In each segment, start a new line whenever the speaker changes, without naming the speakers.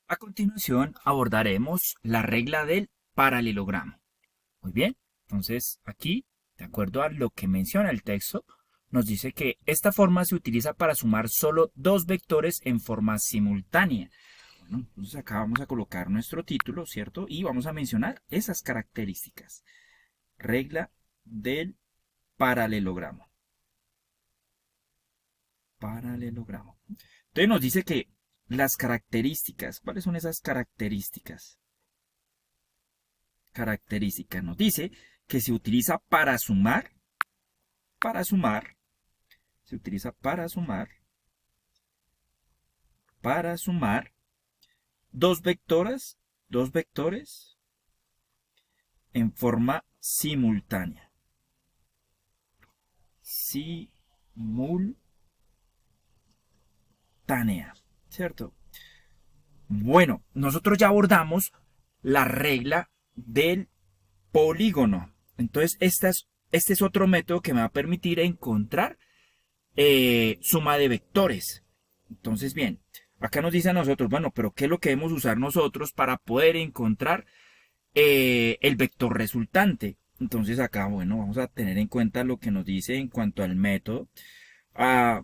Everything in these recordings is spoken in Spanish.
A continuación abordaremos la regla del paralelogramo. Muy bien, entonces aquí, de acuerdo a lo que menciona el texto, nos dice que esta forma se utiliza para sumar solo dos vectores en forma simultánea. Bueno, entonces acá vamos a colocar nuestro título, ¿cierto? Y vamos a mencionar esas características. Regla del paralelogramo. Paralelogramo. Entonces nos dice que las características, ¿cuáles son esas características? Característica nos dice que se utiliza para sumar, se utiliza para sumar dos vectores en forma simultánea. Simultánea, ¿cierto? Bueno, nosotros ya abordamos la regla del polígono. Entonces, este es otro método que me va a permitir encontrar suma de vectores. Entonces, bien, acá nos dice a nosotros, bueno, pero ¿qué es lo que debemos usar nosotros para poder encontrar el vector resultante? Entonces acá, bueno, vamos a tener en cuenta lo que nos dice en cuanto al método.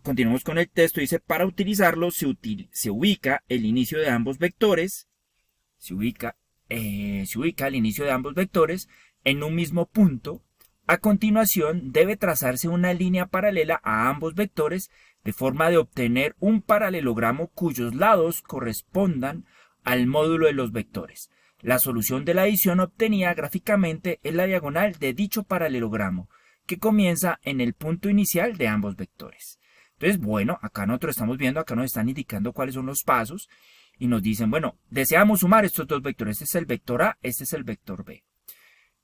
Continuamos con el texto, dice, para utilizarlo se ubica el inicio de ambos vectores, se ubica el inicio de ambos vectores en un mismo punto. A continuación, debe trazarse una línea paralela a ambos vectores de forma de obtener un paralelogramo cuyos lados correspondan al módulo de los vectores. La solución de la adición obtenida gráficamente es la diagonal de dicho paralelogramo, que comienza en el punto inicial de ambos vectores. Entonces, bueno, acá nosotros estamos viendo, acá nos están indicando cuáles son los pasos y nos dicen, bueno, deseamos sumar estos dos vectores. Este es el vector A, este es el vector B.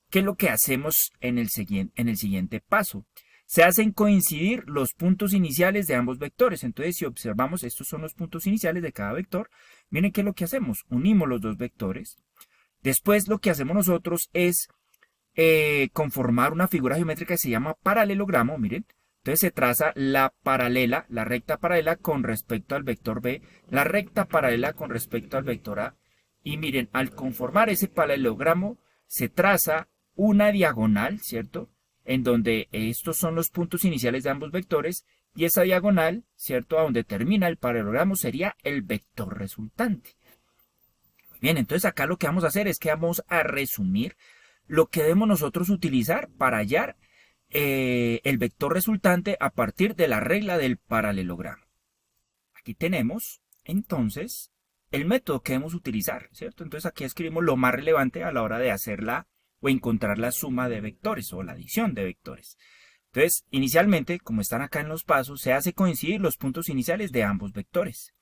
¿Qué es lo que hacemos en el siguiente paso? Se hacen coincidir los puntos iniciales de ambos vectores. Entonces, si observamos, estos son los puntos iniciales de cada vector. Miren qué es lo que hacemos. Unimos los dos vectores. Después, lo que hacemos nosotros es conformar una figura geométrica que se llama paralelogramo. Miren. Entonces se traza la paralela, la recta paralela con respecto al vector B, la recta paralela con respecto al vector A. Y miren, al conformar ese paralelogramo, se traza una diagonal, ¿cierto? En donde estos son los puntos iniciales de ambos vectores y esa diagonal, ¿cierto? A donde termina el paralelogramo sería el vector resultante. Bien, entonces acá lo que vamos a hacer es que vamos a resumir lo que debemos nosotros utilizar para hallar el vector resultante a partir de la regla del paralelogramo. Aquí tenemos, entonces, el método que debemos utilizar, ¿cierto? Entonces aquí escribimos lo más relevante a la hora de hacerla o encontrar la suma de vectores o la adición de vectores. Entonces, inicialmente, como están acá en los pasos, se hace coincidir los puntos iniciales de ambos vectores.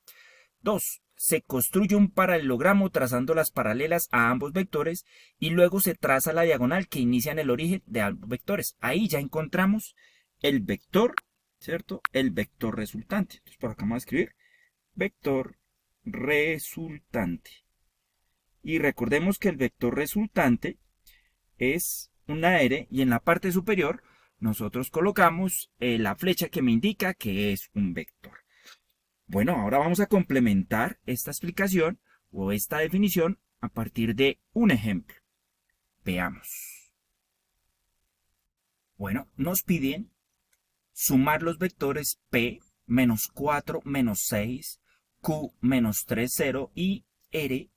2. Se construye un paralelogramo trazando las paralelas a ambos vectores y luego se traza la diagonal que inicia en el origen de ambos vectores. Ahí ya encontramos el vector, ¿cierto? El vector resultante. Entonces por acá vamos a escribir vector resultante. Y recordemos que el vector resultante es una R y en la parte superior nosotros colocamos la flecha que me indica que es un vector. Bueno, ahora vamos a complementar esta explicación o esta definición a partir de un ejemplo. Veamos. Bueno, nos piden sumar los vectores P menos 4 menos 6, Q menos 3, 0 y R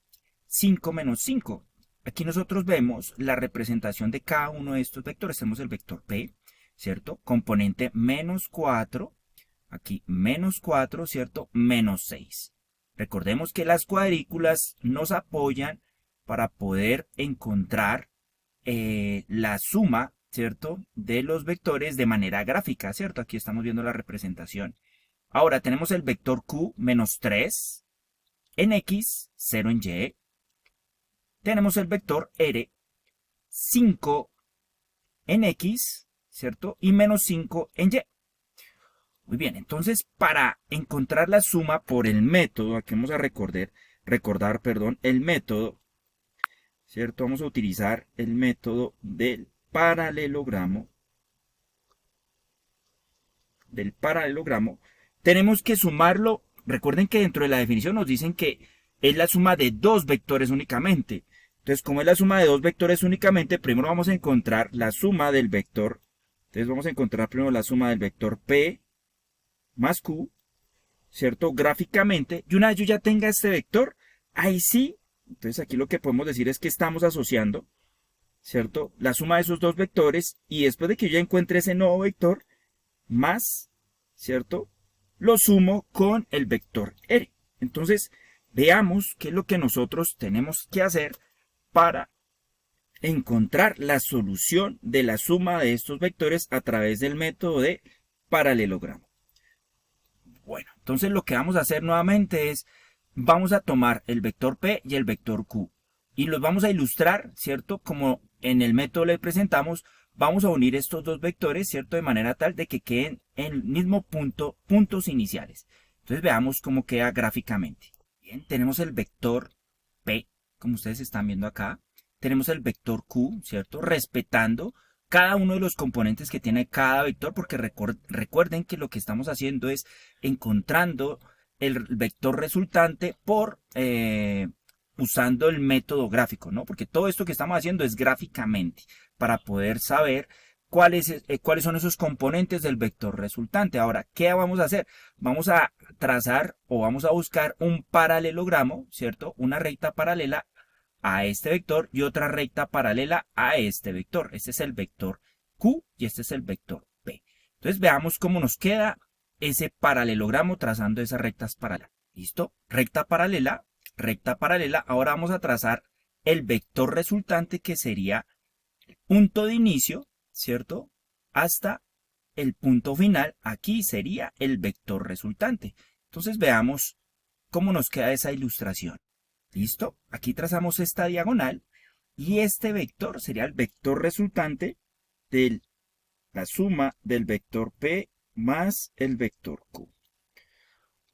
5 menos 5. Aquí nosotros vemos la representación de cada uno de estos vectores. Tenemos el vector P, ¿cierto? Componente menos 4. Aquí menos 4, ¿cierto? Menos 6. Recordemos que las cuadrículas nos apoyan para poder encontrar la suma, ¿cierto? De los vectores de manera gráfica, ¿cierto? Aquí estamos viendo la representación. Ahora tenemos el vector Q menos 3 en X, 0 en Y. Tenemos el vector R, 5 en X, ¿cierto? Y menos 5 en Y. Muy bien, entonces para encontrar la suma por el método, aquí vamos a recordar, el método, ¿cierto? Vamos a utilizar el método del paralelogramo. Tenemos que sumarlo. Recuerden que dentro de la definición nos dicen que es la suma de dos vectores únicamente. Entonces, como es la suma de dos vectores únicamente, primero vamos a encontrar la suma del vector. Entonces vamos a encontrar primero la suma del vector P más Q, ¿cierto? Gráficamente. Y una vez yo ya tenga este vector, ahí sí, entonces aquí lo que podemos decir es que estamos asociando, ¿cierto? La suma de esos dos vectores, y después de que yo ya encuentre ese nuevo vector, más, ¿cierto? Lo sumo con el vector R. Entonces, veamos qué es lo que nosotros tenemos que hacer para encontrar la solución de la suma de estos vectores a través del método de paralelogramo. Bueno, entonces lo que vamos a hacer nuevamente es, vamos a tomar el vector P y el vector Q y los vamos a ilustrar, ¿cierto? Como en el método le presentamos, vamos a unir estos dos vectores, ¿cierto? De manera tal de que queden en el mismo punto, puntos iniciales. Entonces veamos cómo queda gráficamente. Bien, tenemos el vector P, como ustedes están viendo acá. Tenemos el vector Q, ¿cierto? Respetando cada uno de los componentes que tiene cada vector, porque recuerden que lo que estamos haciendo es encontrando el vector resultante por usando el método gráfico, ¿no? Porque todo esto que estamos haciendo es gráficamente para poder saber cuáles son esos componentes del vector resultante. Ahora, ¿qué vamos a hacer? Vamos a trazar o vamos a buscar un paralelogramo, ¿cierto? Una recta paralela a este vector y otra recta paralela a este vector. Este es el vector Q y este es el vector P. Entonces veamos cómo nos queda ese paralelogramo trazando esas rectas paralelas. ¿Listo? Recta paralela, recta paralela. Ahora vamos a trazar el vector resultante, que sería el punto de inicio, ¿cierto? Hasta el punto final. Aquí sería el vector resultante. Entonces veamos cómo nos queda esa ilustración. ¿Listo? Aquí trazamos esta diagonal y este vector sería el vector resultante de la suma del vector P más el vector Q.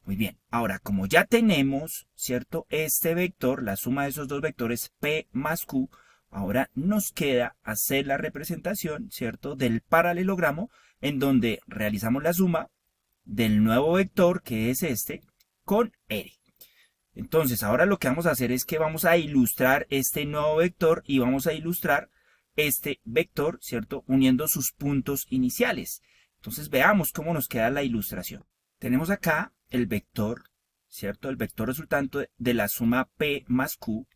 Muy bien, ahora como ya tenemos, ¿cierto? Este vector, la suma de esos dos vectores P más Q, ahora nos queda hacer la representación, ¿cierto? Del paralelogramo, en donde realizamos la suma del nuevo vector, que es este, con R. Entonces, ahora lo que vamos a hacer es que vamos a ilustrar este nuevo vector y vamos a ilustrar este vector, ¿cierto? Uniendo sus puntos iniciales. Entonces, veamos cómo nos queda la ilustración. Tenemos acá el vector, ¿cierto? El vector resultante de la suma P más Q.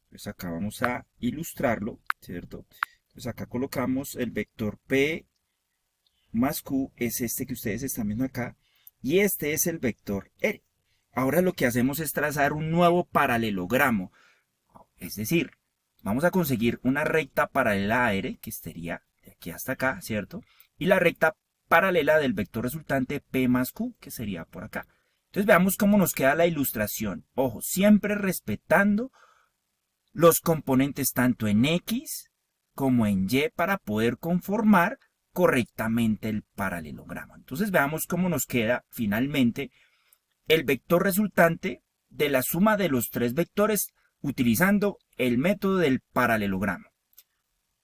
Pues acá vamos a ilustrarlo, ¿cierto? Entonces, acá colocamos el vector P más Q, es este que ustedes están viendo acá, y este es el vector R. Ahora lo que hacemos es trazar un nuevo paralelogramo. Es decir, vamos a conseguir una recta paralela a R, que estaría de aquí hasta acá, ¿cierto? Y la recta paralela del vector resultante P más Q, que sería por acá. Entonces veamos cómo nos queda la ilustración. Ojo, siempre respetando los componentes tanto en X como en Y para poder conformar correctamente el paralelogramo. Entonces veamos cómo nos queda finalmente el vector resultante de la suma de los tres vectores utilizando el método del paralelogramo.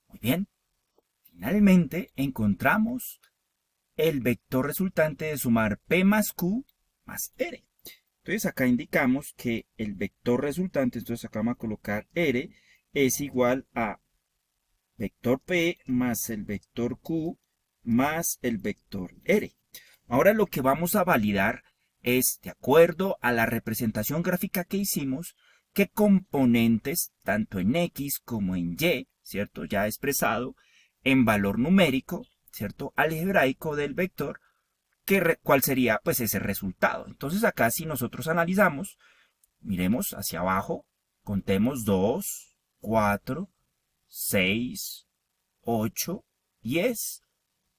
Muy bien. Finalmente encontramos el vector resultante de sumar P más Q más R. Entonces acá indicamos que el vector resultante, entonces acá vamos a colocar R, es igual a vector P más el vector Q más el vector R. Ahora lo que vamos a validar es, de acuerdo a la representación gráfica que hicimos, qué componentes, tanto en X como en Y, ¿cierto? Ya expresado en valor numérico, ¿cierto? Algebraico del vector, cuál sería pues ese resultado. Entonces acá si nosotros analizamos, miremos hacia abajo, contemos 2, 4, 6, 8, 10,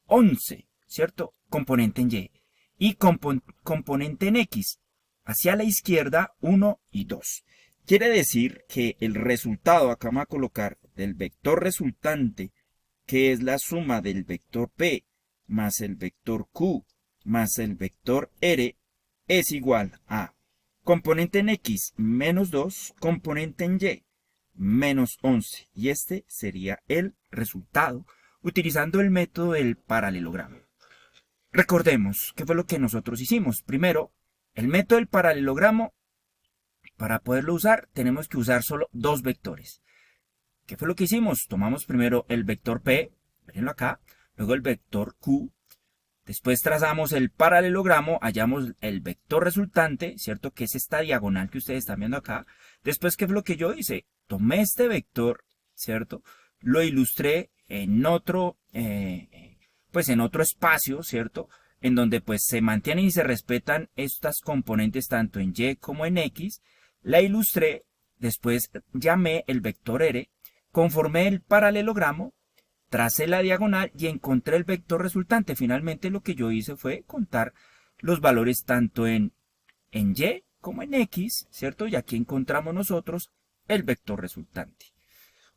11, ¿cierto? Componente en Y. Y componente en X. Hacia la izquierda, 1 y 2. Quiere decir que el resultado, acá vamos a colocar, del vector resultante, que es la suma del vector P más el vector Q más el vector R, es igual a componente en X menos 2, componente en Y menos 11. Y este sería el resultado utilizando el método del paralelogramo. Recordemos qué fue lo que nosotros hicimos. Primero, el método del paralelogramo Para poderlo usar, tenemos que usar solo dos vectores. ¿Qué fue lo que hicimos? Tomamos primero el vector P, mírenlo acá, luego el vector Q, después trazamos el paralelogramo, hallamos el vector resultante, ¿cierto? Que es esta diagonal que ustedes están viendo acá. Después, ¿qué fue lo que yo hice? Tomé este vector, ¿cierto? Lo ilustré en otro, pues en otro espacio, ¿cierto? En donde pues se mantienen y se respetan estas componentes tanto en Y como en X. La ilustré, después llamé el vector R, conformé el paralelogramo, tracé la diagonal y encontré el vector resultante. Finalmente lo que yo hice fue contar los valores tanto en Y como en X, ¿cierto? Y aquí encontramos nosotros el vector resultante.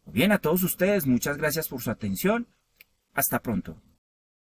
Muy bien, a todos ustedes, muchas gracias por su atención. Hasta pronto.